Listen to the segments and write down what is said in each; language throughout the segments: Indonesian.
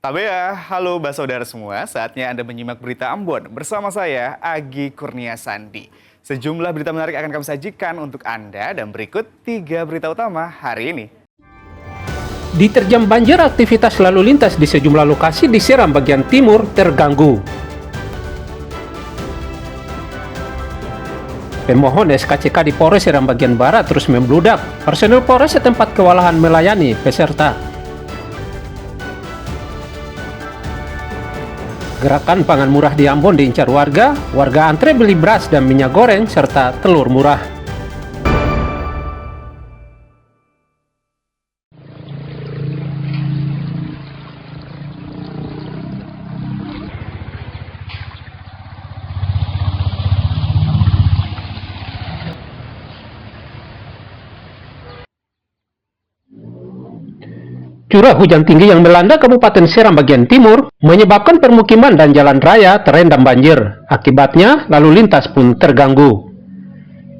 Habea, halo saudara semua, saatnya Anda menyimak berita Ambon bersama saya, Agi Kurnia Sandi. Sejumlah berita menarik akan kami sajikan untuk Anda dan berikut 3 berita utama hari ini. Diterjang banjir, aktivitas lalu lintas di sejumlah lokasi di Seram bagian timur terganggu. Pemohon SKCK di Polres Seram bagian barat terus membludak. Personil Polres setempat kewalahan melayani peserta. Gerakan pangan murah di Ambon diincar warga antre beli beras dan minyak goreng serta telur murah. Curah hujan tinggi yang melanda Kabupaten Seram bagian timur menyebabkan permukiman dan jalan raya terendam banjir. Akibatnya, lalu lintas pun terganggu.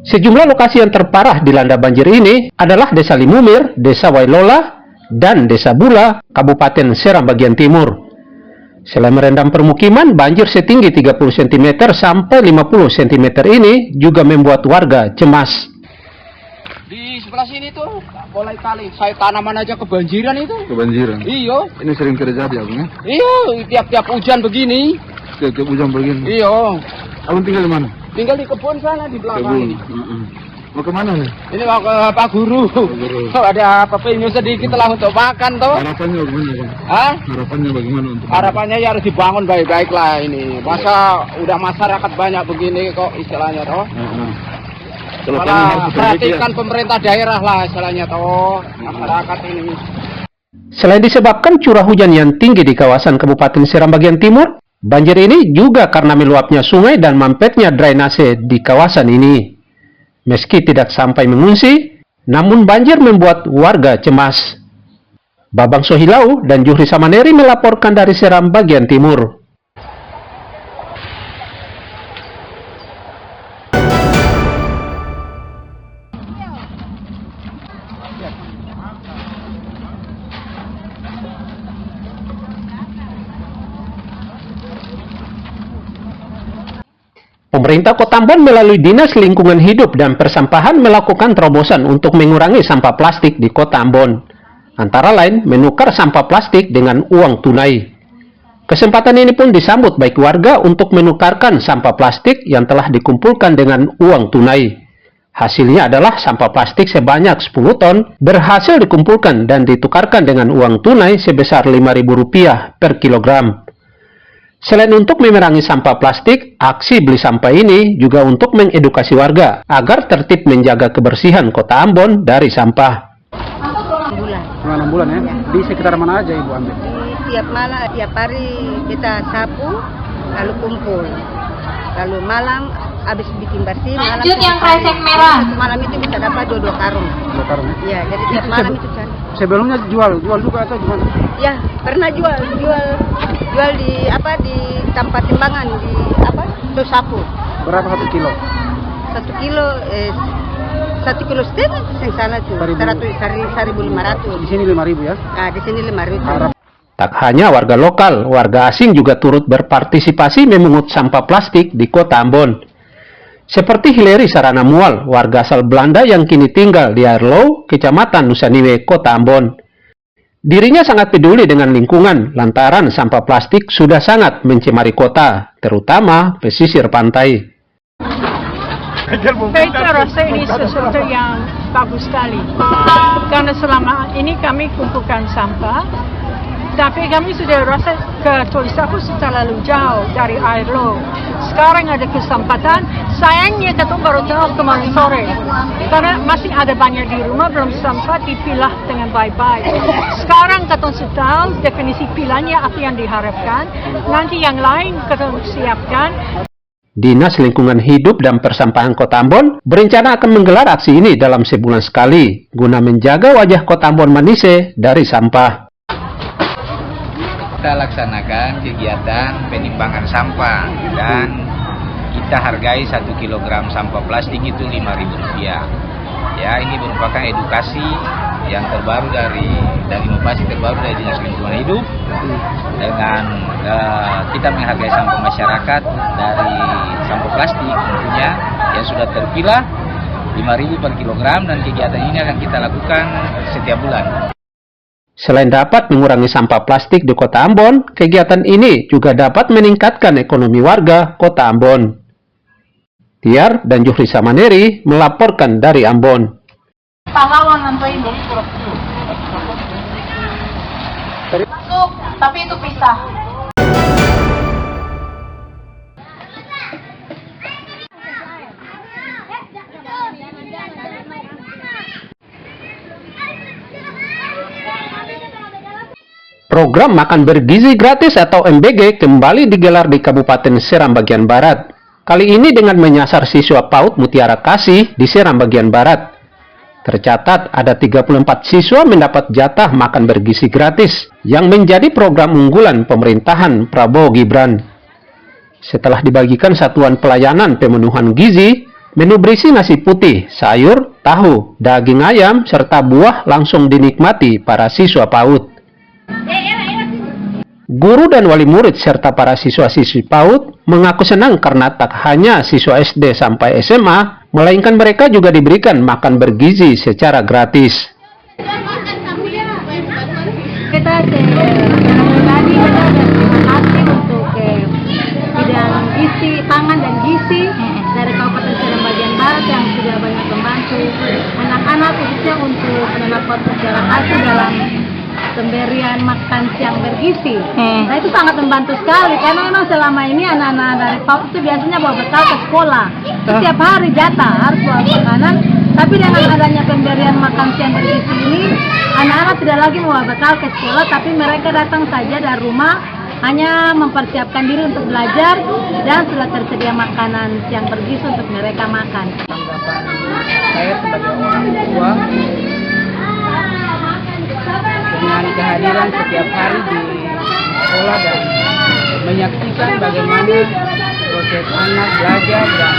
Sejumlah lokasi yang terparah dilanda banjir ini adalah Desa Limumir, Desa Wailola, dan Desa Bula, Kabupaten Seram bagian timur. Selain merendam permukiman, banjir setinggi 30 cm sampai 50 cm ini juga membuat warga cemas. Di sebelah sini tuh mulai kali saya tanaman aja kebanjiran itu. Kebanjiran? Iya. Ini sering terjadi abang ya? Iya, tiap-tiap hujan begini. Tiap hujan begini? Iya. Abang tinggal di mana? Tinggal di kebun sana di belakang. Mau ke mana nih? Ini mau ke Pak Guru. Oh, ada pepinyo sedikit lah untuk makan toh. Harapannya bagaimana bang? Hah? Harapannya bagaimana untuk? Harapannya ya harus dibangun baik-baik lah ini. Masa udah masyarakat banyak begini kok istilahnya toh. Perhatikan pemerintah daerah lah istilahnya toh masyarakat ini. Selain disebabkan curah hujan yang tinggi di kawasan Kabupaten Seram bagian timur, banjir ini juga karena meluapnya sungai dan mampetnya drainase di kawasan ini. Meski tidak sampai mengungsi, namun banjir membuat warga cemas. Babang Sohilau dan Juhri Samaneri melaporkan dari Seram bagian timur. Pemerintah Kota Ambon melalui Dinas Lingkungan Hidup dan Persampahan melakukan terobosan untuk mengurangi sampah plastik di Kota Ambon. Antara lain, menukar sampah plastik dengan uang tunai. Kesempatan ini pun disambut baik warga untuk menukarkan sampah plastik yang telah dikumpulkan dengan uang tunai. Hasilnya adalah sampah plastik sebanyak 10 ton berhasil dikumpulkan dan ditukarkan dengan uang tunai sebesar Rp5.000 per kilogram. Selain untuk memerangi sampah plastik, aksi beli sampah ini juga untuk mengedukasi warga agar tertib menjaga kebersihan Kota Ambon dari sampah. 6 bulan ya? Di sekitar mana aja Ibu ambil? Di tiap malam, tiap hari kita sapu, lalu kumpul. Lalu malam habis bikin bersih, malam lanjut yang kresek merah. Malam itu bisa dapat 2 karung. 2 karung ya? Iya, jadi tiap malam itu cari. Sebelumnya jual juga atau gimana? Ya, pernah jual di tempat timbangan di tuh sapu. Berapa 1 kilo? 1 kilo 1,5 kilo yang sana tuh 1.500. Di sini 5.000 ya? Nah, di sini 5.000. Tak hanya warga lokal, warga asing juga turut berpartisipasi memungut sampah plastik di Kota Ambon. Seperti Hileri Sarana Mual, warga asal Belanda yang kini tinggal di Airlow, Kecamatan Nusaniwe, Kota Ambon. Dirinya sangat peduli dengan lingkungan lantaran sampah plastik sudah sangat mencemari kota, terutama pesisir pantai. Saya rasa ini sesuatu yang bagus sekali. Karena selama ini kami kumpulkan sampah, tapi kami sudah rasa ke Tulisaku terlalu jauh dari Airlow. Sekarang ada kesempatan, sayangnya kita baru tahu kemarin sore. Karena masih ada banyak di rumah, belum sempat dipilah dengan baik-baik. Sekarang kita sudah tahu definisi pilahnya apa yang diharapkan. Nanti yang lain kita siapkan. Dinas Lingkungan Hidup dan Persampahan Kota Ambon berencana akan menggelar aksi ini dalam sebulan sekali, guna menjaga wajah Kota Ambon Manise dari sampah. Kita laksanakan kegiatan penimbangan sampah dan kita hargai 1 kilogram sampah plastik itu Rp5.000. Ya, ini merupakan edukasi yang terbaru dan inovasi terbaru dari Dinas Lingkungan Hidup dengan kita menghargai sampah masyarakat dari sampah plastik tentunya yang sudah terpilah 5.000 per kilogram, dan kegiatan ini akan kita lakukan setiap bulan. Selain dapat mengurangi sampah plastik di Kota Ambon, kegiatan ini juga dapat meningkatkan ekonomi warga Kota Ambon. Tiar dan Juhri Samaneri melaporkan dari Ambon. Pahlawan nanti ini. Masuk, tapi itu pisah. Program Makan Bergizi Gratis atau MBG kembali digelar di Kabupaten Seram bagian Barat. Kali ini dengan menyasar siswa PAUD Mutiara Kasih di Seram bagian Barat. Tercatat ada 34 siswa mendapat jatah makan bergizi gratis yang menjadi program unggulan pemerintahan Prabowo Gibran. Setelah dibagikan satuan pelayanan pemenuhan gizi, menu berisi nasi putih, sayur, tahu, daging ayam, serta buah langsung dinikmati para siswa PAUD. Guru dan wali murid serta para siswa-siswi PAUD mengaku senang karena tak hanya siswa SD sampai SMA, melainkan mereka juga diberikan makan bergizi secara gratis. Kita pribadi kita terima kasih untuk bidang gizi, pangan dan gizi dari Kabupaten Seram bagian Barat yang sudah banyak membantu anak-anak khususnya untuk anak-anak Mutiara Kasih dalam pemberian makan siang bergizi. Nah itu sangat membantu sekali karena memang selama ini anak-anak dari PAUD itu biasanya bawa bekal ke sekolah. Setiap hari jatah harus bawa makanan. Tapi dengan adanya pemberian makan siang bergizi ini, anak-anak tidak lagi membawa bekal ke sekolah, tapi mereka datang saja dari rumah hanya mempersiapkan diri untuk belajar dan setelah tersedia makanan siang bergizi untuk mereka makan. Tanggapan saya sebagai orang tua dengan kehadiran setiap hari di sekolah dan menyaksikan bagaimana proses anak belajar dan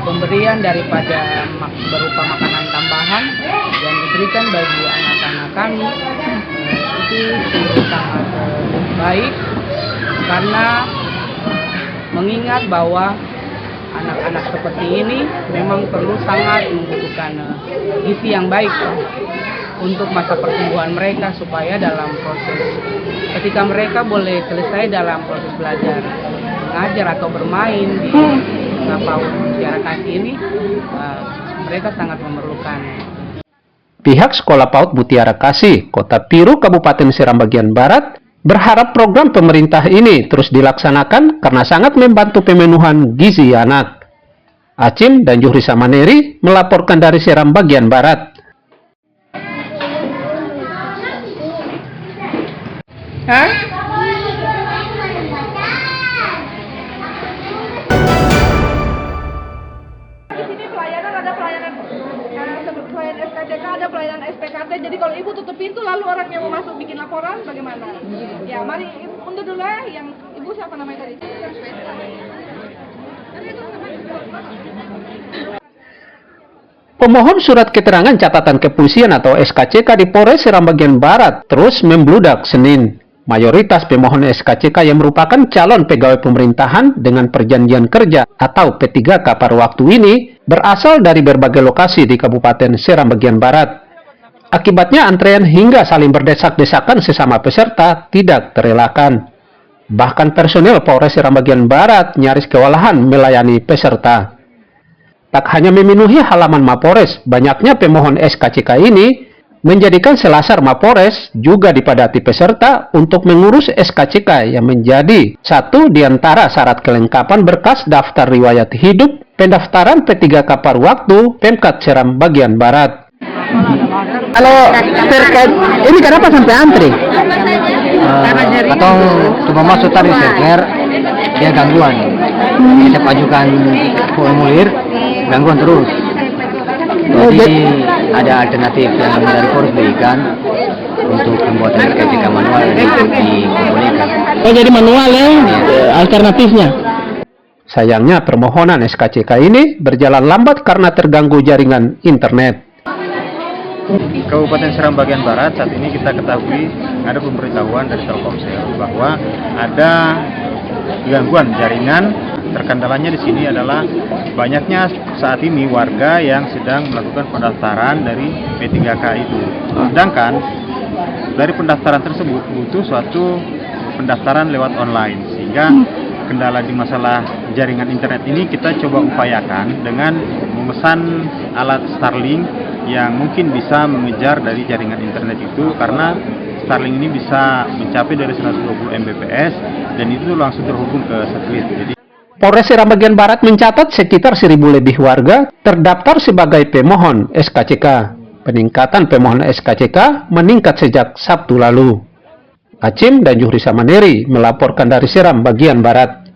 pemberian daripada berupa makanan tambahan yang diberikan bagi anak-anak kami itu sungguh sangat baik karena mengingat bahwa anak-anak seperti ini memang perlu sangat membutuhkan gizi yang baik untuk masa pertumbuhan mereka supaya dalam proses ketika mereka boleh selesai dalam proses belajar mengajar atau bermain di PAUD Mutiara Kasih ini mereka sangat memerlukan. Pihak Sekolah PAUD Mutiara Kasih, Kota Piru, Kabupaten Seram bagian Barat, berharap program pemerintah ini terus dilaksanakan karena sangat membantu pemenuhan gizi anak. Acim dan Juhri Samaneri melaporkan dari Seram bagian Barat. Pelayanan SKCK, ada pelayanan SPKT. Jadi kalau ibu tutup pintu lalu orang yang mau masuk bikin laporan bagaimana? Ya mari undur dulu ya. Yang ibu siapa namanya tadi? Pemohon surat keterangan catatan kepolisian atau SKCK di Polres Seram bagian Barat terus membludak Senin. Mayoritas pemohon SKCK yang merupakan calon pegawai pemerintahan dengan perjanjian kerja atau P3K paruh waktu ini berasal dari berbagai lokasi di Kabupaten Seram bagian Barat. Akibatnya antrean hingga saling berdesak-desakan sesama peserta tidak terelakkan. Bahkan personel Polres Seram bagian Barat nyaris kewalahan melayani peserta. Tak hanya memenuhi halaman Mapores, banyaknya pemohon SKCK ini menjadikan selasar Mapores juga dipadati peserta untuk mengurus SKCK yang menjadi satu di antara syarat kelengkapan berkas daftar riwayat hidup pendaftaran P3K paruh waktu Pemkat Seram bagian Barat. Kalau terkait ini kenapa sampai antri? Atau cuma masuk tadi server dia gangguan. Saya ajukan formulir gangguan terus. Jadi ada alternatif yang dari Polres berikan untuk pembuatan SKCK manual dibolehkan. Oh jadi manual ya, alternatifnya. Sayangnya permohonan SKCK ini berjalan lambat karena terganggu jaringan internet. Kabupaten Seram bagian Barat saat ini kita ketahui ada pemberitahuan dari Telkomsel bahwa ada gangguan jaringan. Terkendalanya di sini adalah banyaknya saat ini warga yang sedang melakukan pendaftaran dari P3K itu. Sedangkan dari pendaftaran tersebut butuh suatu pendaftaran lewat online, sehingga kendala di masalah jaringan internet ini kita coba upayakan dengan memesan alat Starlink yang mungkin bisa mengejar dari jaringan internet itu, karena Starlink ini bisa mencapai dari 120 Mbps dan itu langsung terhubung ke satelit. Jadi Polres Seram bagian Barat mencatat sekitar 1.000 lebih warga terdaftar sebagai pemohon SKCK. Peningkatan pemohon SKCK meningkat sejak Sabtu lalu. Acim dan Juhri Samaneri melaporkan dari Seram bagian Barat.